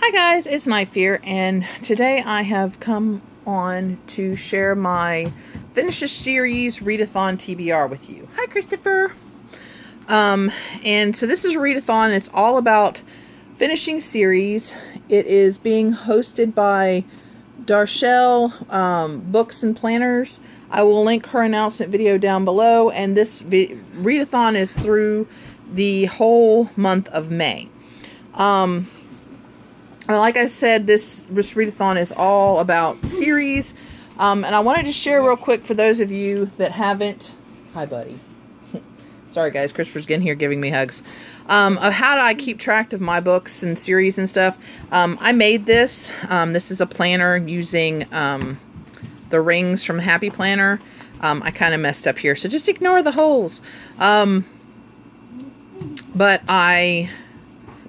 Hi guys, it's Knife here, and today I have come on to share my Finish the Series Readathon TBR with you. Hi Christopher! And so this is a Readathon. It's all about finishing series. It is being hosted by Darchelle Books and Planners. I will link her announcement video down below, and this Readathon is through the whole month of May. Like I said, this Readathon is all about series, and I wanted to share real quick for those of you that haven't. Hi, buddy. Sorry, guys. Christopher's getting here giving me hugs. Of how do I keep track of my books and series and stuff. I made this. This is a planner using the rings from Happy Planner. I kind of messed up here, so just ignore the holes. But I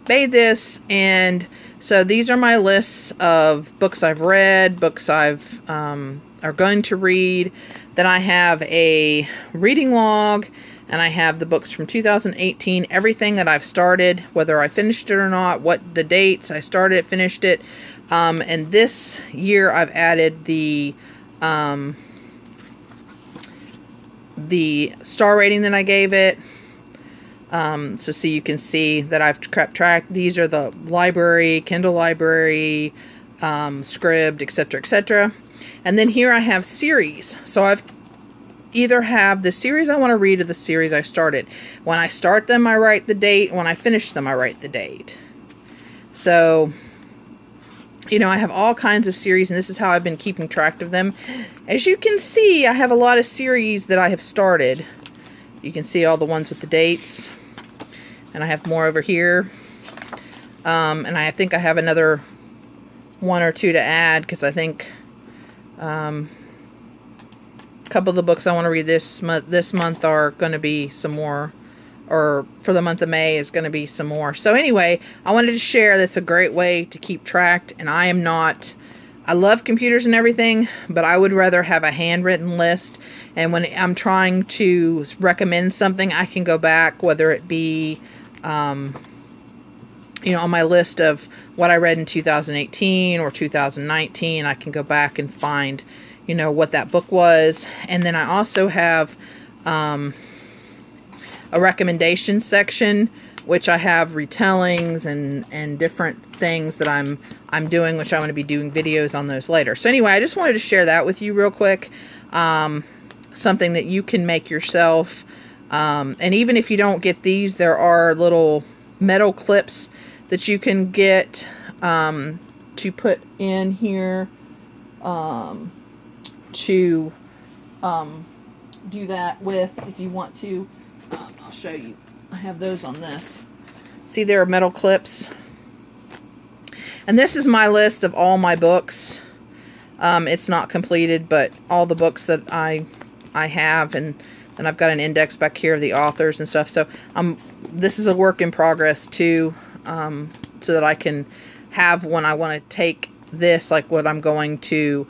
made this, and so these are my lists of books I've read, books I've are going to read. Then I have a reading log, and I have the books from 2018, everything that I've started, whether I finished it or not, what the dates I started it, finished it. And this year I've added the star rating that I gave it. So you can see that I've kept track. These are the library, Kindle library, Scribd, etc., etc. And then here I have series. So I've either have the series I want to read or the series I started. When I start them, I write the date. When I finish them, I write the date. So, you know, I have all kinds of series, and this is how I've been keeping track of them. As you can see, I have a lot of series that I have started. You can see all the ones with the dates. And I have more over here. And I think I have another one or two to add, because I think a couple of the books I want to read this month are going to be some more, or for the month of May is going to be some more. So anyway, I wanted to share that's a great way to keep track. And I love computers and everything, but I would rather have a handwritten list. And when I'm trying to recommend something, I can go back, whether it be, you know, on my list of what I read in 2018 or 2019, I can go back and find, you know, what that book was. And then I also have a recommendation section, which I have retellings and different things that I'm doing, which I'm going to be doing videos on those later. So anyway, I just wanted to share that with you real quick. Something that you can make yourself. And even if you don't get these, there are little metal clips that you can get to put in here to do that with if you want to. I'll show you. I have those on this. See, there are metal clips. And this is my list of all my books. It's not completed, but all the books that I have, and I've got an index back here of the authors and stuff. So this is a work in progress too, so that I can have when I want to take this, like what I'm going to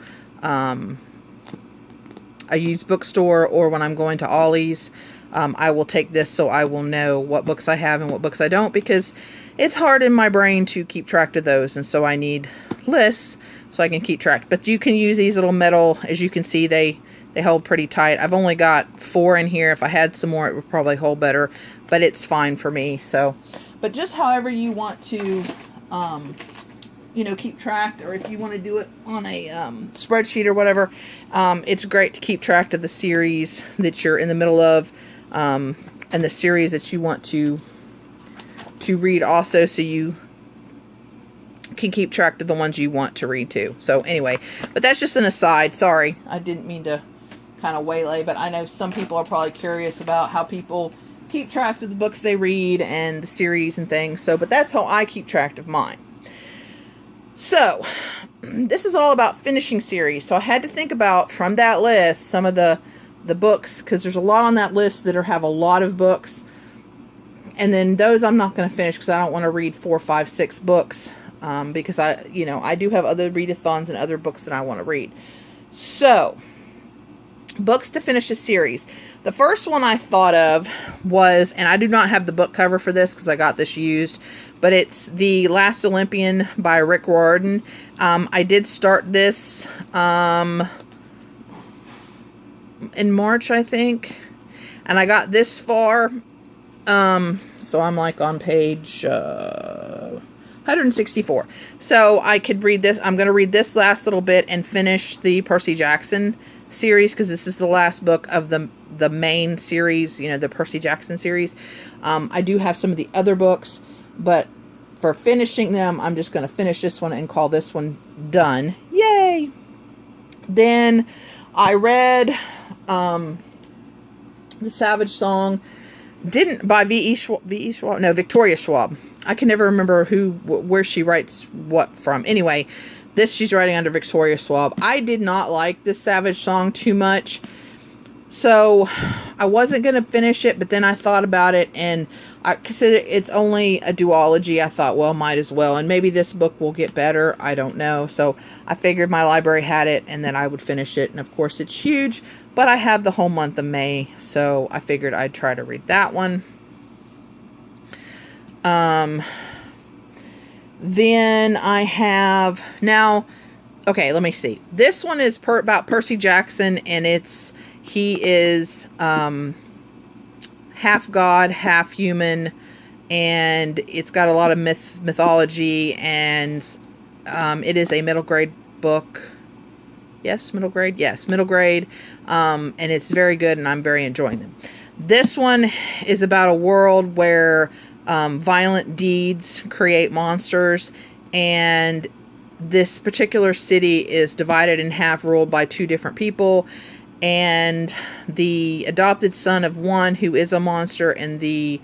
a used bookstore, or when I'm going to Ollie's, I will take this so I will know what books I have and what books I don't, because it's hard in my brain to keep track of those, and so I need lists so I can keep track. But you can use these little metal, as you can see, they hold pretty tight. I've only got 4 in here. If I had some more, it would probably hold better, but it's fine for me. So, but just however you want to, you know, keep track, or if you want to do it on a spreadsheet or whatever, it's great to keep track of the series that you're in the middle of, and the series that you want to read also, so you can keep track of the ones you want to read too. So anyway, but that's just an aside. Sorry, I didn't mean to kind of waylay, but I know some people are probably curious about how people keep track of the books they read and the series and things. So, but that's how I keep track of mine. So this is all about finishing series. So I had to think about, from that list, some of the books, because there's a lot on that list that have a lot of books, and then those I'm not going to finish because I don't want to read 4, 5, 6 books, because I do have other readathons and other books that I want to read. So books to finish a series. The first one I thought of was, and I do not have the book cover for this because I got this used, but it's The Last Olympian by Rick Riordan. I did start this in March, I think, and I got this far. So I'm like on page 164. So I could read this. I'm going to read this last little bit and finish the Percy Jackson series, because this is the last book of the main series, you know, the Percy Jackson series. I do have some of the other books, but for finishing them, I'm just going to finish this one and call this one done. Yay! Then I read The Savage Song, by Victoria Schwab. I can never remember where she writes what from. Anyway, this she's writing under Victoria Schwab. I did not like this Savage Song too much, so I wasn't going to finish it, but then I thought about it, and consider it's only a duology. I thought, well, might as well, and maybe this book will get better. I don't know. So I figured my library had it, and then I would finish it, and of course it's huge, but I have the whole month of May, so I figured I'd try to read that one. Then I have now, okay, let me see. This one is about Percy Jackson, and he is half god, half human, and it's got a lot of mythology, and it is a middle grade book. Yes, middle grade. Yes, middle grade. And it's very good, and I'm very enjoying them. This one is about a world where violent deeds create monsters, and this particular city is divided in half, ruled by two different people, and the adopted son of one, who is a monster, and the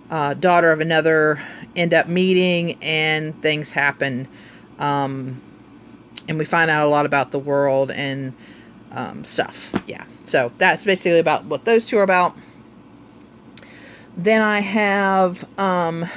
daughter of another end up meeting, and things happen. And we find out a lot about the world and stuff. Yeah, so that's basically about what those two are about. Then I have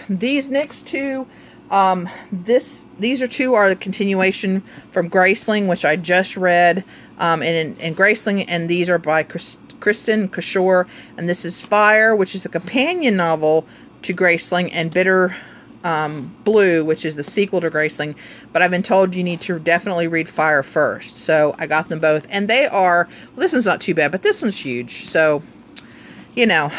these next two. These are a continuation from Graceling, which I just read. And Graceling, and these are by Kristen Kishore, and this is Fire, which is a companion novel to Graceling, and Bitterblue, which is the sequel to Graceling. But I've been told you need to definitely read Fire first, so I got them both, and they are, well, this one's not too bad, but this one's huge, so, you know,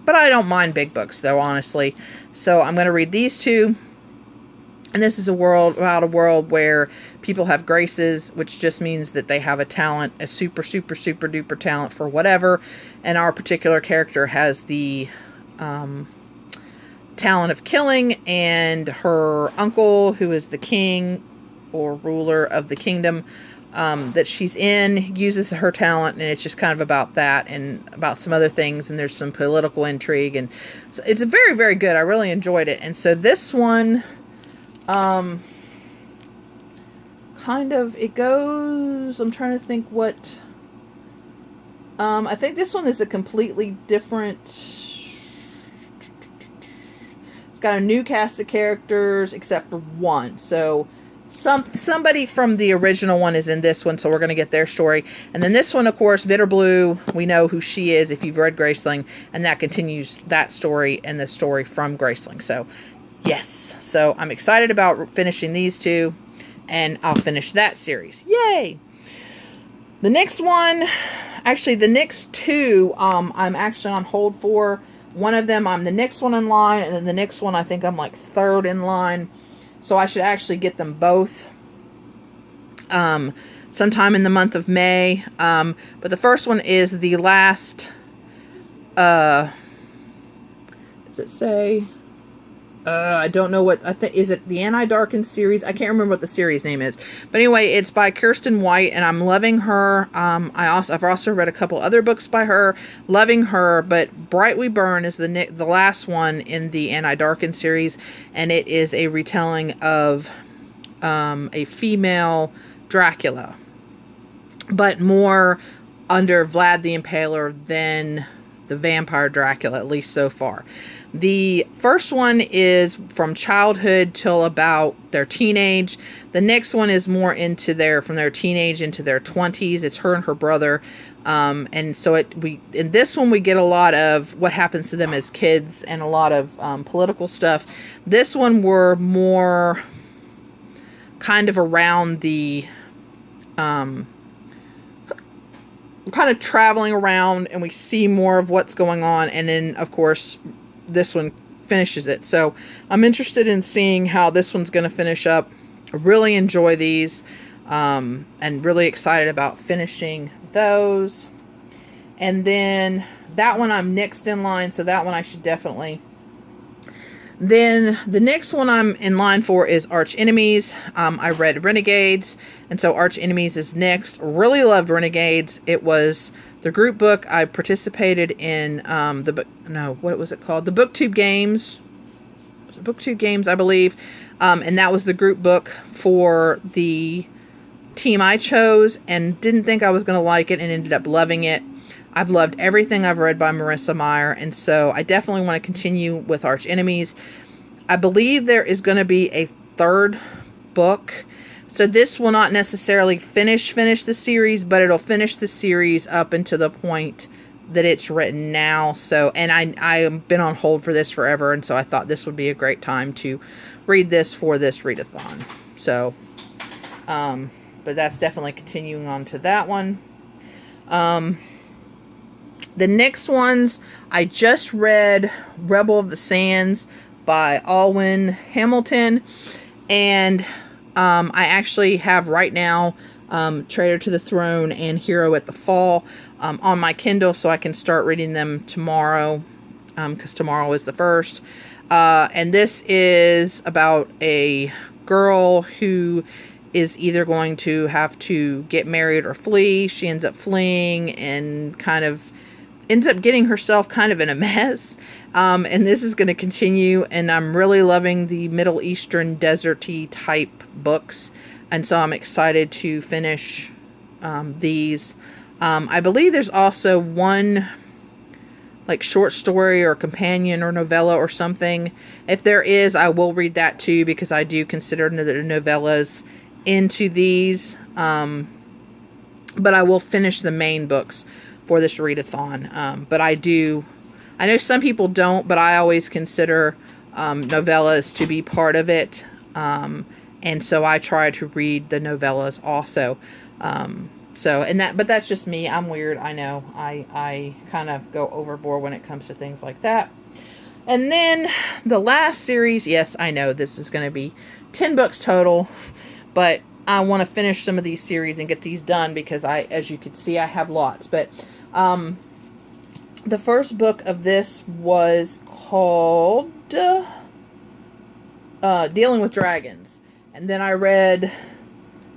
but I don't mind big books, though, honestly. So I'm going to read these two. And this is about a world where people have graces, which just means that they have a talent, a super, super, super duper talent for whatever. And our particular character has the talent of killing, and her uncle, who is the king or ruler of the kingdom that she's in, uses her talent, and it's just kind of about that and about some other things, and there's some political intrigue, and so it's very, very good. I really enjoyed it. And so this one kind of, it goes, I'm trying to think what, I think this one is a completely different, it's got a new cast of characters except for one, so somebody from the original one is in this one, so we're going to get their story. And then this one, of course, Bitterblue, we know who she is if you've read Graceling, and that continues that story and the story from Graceling. So yes, so I'm excited about finishing these two, and I'll finish that series. Yay! The next one, actually the next two, I'm actually on hold for. One of them, I'm the next one in line, and then the next one I think I'm like third in line. So I should actually get them both sometime in the month of May. But the first one is the last, does it say? I don't know what, I think, is it the Anti-Darkened series? I can't remember what the series name is. But anyway, it's by Kirsten White, and I'm loving her. I've also read a couple other books by her, loving her, but Bright We Burn is the last one in the Anti-Darkened series, and it is a retelling of a female Dracula, but more under Vlad the Impaler than the vampire Dracula, at least so far. The first one is from childhood till about their teenage. The next one is more into from their teenage into their 20s. It's her and her brother. And so in this one we get a lot of what happens to them as kids and a lot of political stuff. This one we're more kind of around the kind of traveling around, and we see more of what's going on, and then of course this one finishes it. So I'm interested in seeing how this one's going to finish up. I really enjoy these, and really excited about finishing those. And then that one I'm next in line, so that one I should definitely. Then the next one I'm in line for is Arch Enemies. I read Renegades, and so Arch Enemies is next. Really loved Renegades. It was the group book. I participated in the book. No, what was it called? The BookTube Games. Was it BookTube Games, I believe. And that was the group book for the team I chose, and didn't think I was going to like it, and ended up loving it. I've loved everything I've read by Marissa Meyer, and so I definitely want to continue with Arch Enemies. I believe there is going to be a third book, so this will not necessarily finish the series, but it'll finish the series up until the point that it's written now. So, and I've been on hold for this forever, and so I thought this would be a great time to read this for this readathon. So, but that's definitely continuing on to that one. The next ones, I just read Rebel of the Sands by Alwyn Hamilton, and I actually have right now Traitor to the Throne and Hero at the Fall on my Kindle, so I can start reading them tomorrow, because tomorrow is the 1st. And this is about a girl who is either going to have to get married or flee. She ends up fleeing and kind of ends up getting herself kind of in a mess. And this is going to continue, and I'm really loving the Middle Eastern deserty type books, and so I'm excited to finish these. I believe there's also one like short story or companion or novella or something. If there is, I will read that too, because I do consider the novellas into these. But I will finish the main books for this readathon. But I know some people don't, but I always consider novellas to be part of it. And so I try to read the novellas also. But that's just me. I'm weird. I know. I kind of go overboard when it comes to things like that. And then the last series, yes, I know this is going to be 10 books total, but I want to finish some of these series and get these done because as you can see, I have lots. But the first book of this was called Dealing with Dragons. And then I read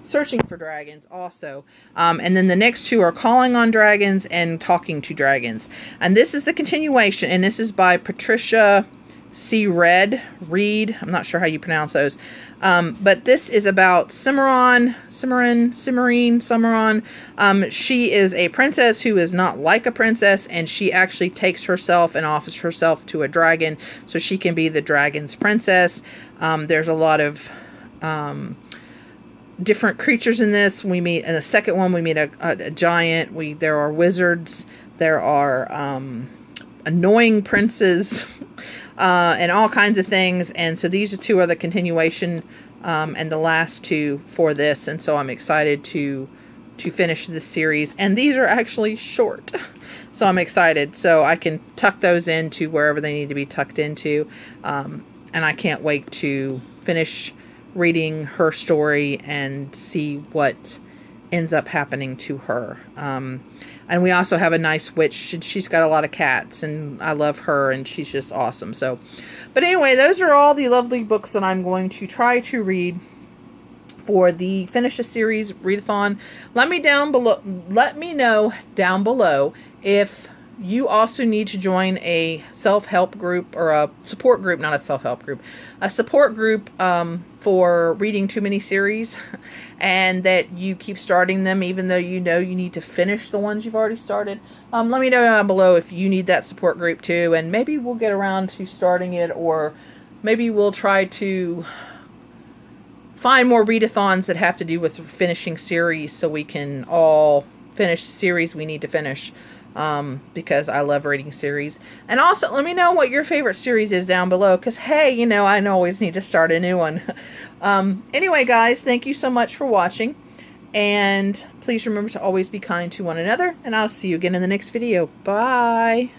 Searching for Dragons also. And then the next two are Calling on Dragons and Talking to Dragons. And this is the continuation, and this is by Patricia C. Reed. I'm not sure how you pronounce those. But this is about Cimarron. She is a princess who is not like a princess, and she actually takes herself and offers herself to a dragon so she can be the dragon's princess. There's a lot of different creatures in this. In the second one, we meet a giant. There are wizards. There are annoying princes. And all kinds of things. And so these two are the continuation and the last two for this. And so I'm excited to finish this series. And these are actually short. So I'm excited. So I can tuck those into wherever they need to be tucked into. And I can't wait to finish reading her story and see what ends up happening to her. And we also have a nice witch. She's got a lot of cats, and I love her, and she's just awesome. So, but anyway, those are all the lovely books that I'm going to try to read for the Finish a Series readathon. Let me know down below if you also need to join a self-help group, or a support group, not a self-help group, a support group for reading too many series, and that you keep starting them even though you know you need to finish the ones you've already started. Let me know down below if you need that support group too, and maybe we'll get around to starting it, or maybe we'll try to find more readathons that have to do with finishing series so we can all finish the series we need to finish, because I love reading series. And also let me know what your favorite series is down below, because hey, you know, I always need to start a new one. Anyway guys, thank you so much for watching, and please remember to always be kind to one another, and I'll see you again in the next video. Bye.